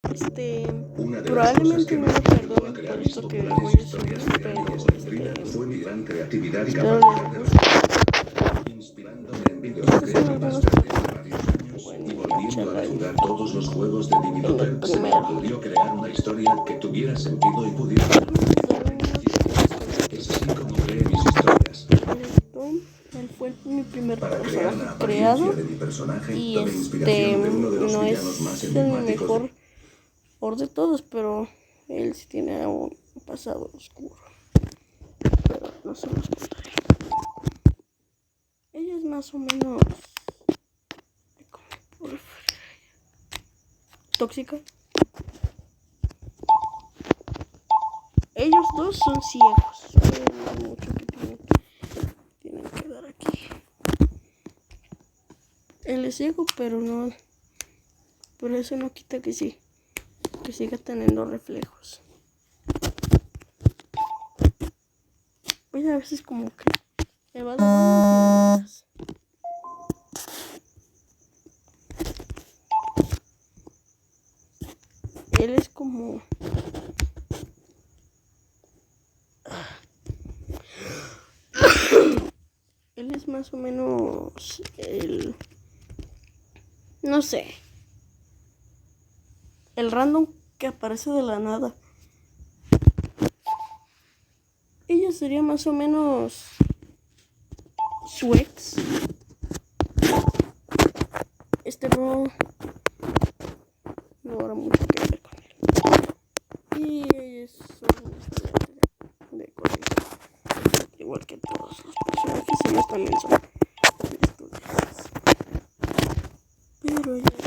Una de las cosas Probablemente que no más me me ayudó a perdonen crear por mis esto que voy populares a subir, historias de Annie y Esmeralda fue mi gran creatividad y espero capacidad les de guste. reflexión, inspirándome en videos Estos son creativas algunos desde hace personajes varios que años pueden y volviendo a echarle ahí rejugar todos los juegos de Divi en el Dotter, se me primero. ocurrió crear una historia que tuviera sentido y pudiera Son unos chistosa. Es así como creé mis historias. Él fue mi primer Para crear personaje la apariencia creado de mi personaje, y tomé inspiración de uno de los no villanos más es el enigmáticos de... mejor de todos, pero él sí tiene un pasado oscuro. Pero no se los contaré. Ella es más o menos tóxica. Ellos dos son ciegos. No hay mucho que tienen que dar aquí. Él es ciego, pero no. Pero eso no quita que sí. Que siga teniendo reflejos. Pues a veces como que me va de buenas y de malas. Él es como... Él es más o menos el... No sé. El random que aparece de la nada. Ella sería más o menos su ex. No habrá mucho que ver con él. Y ella es un estudiante de colegio. Igual que todos los personajes, ellos también son estudiantes. Pero ella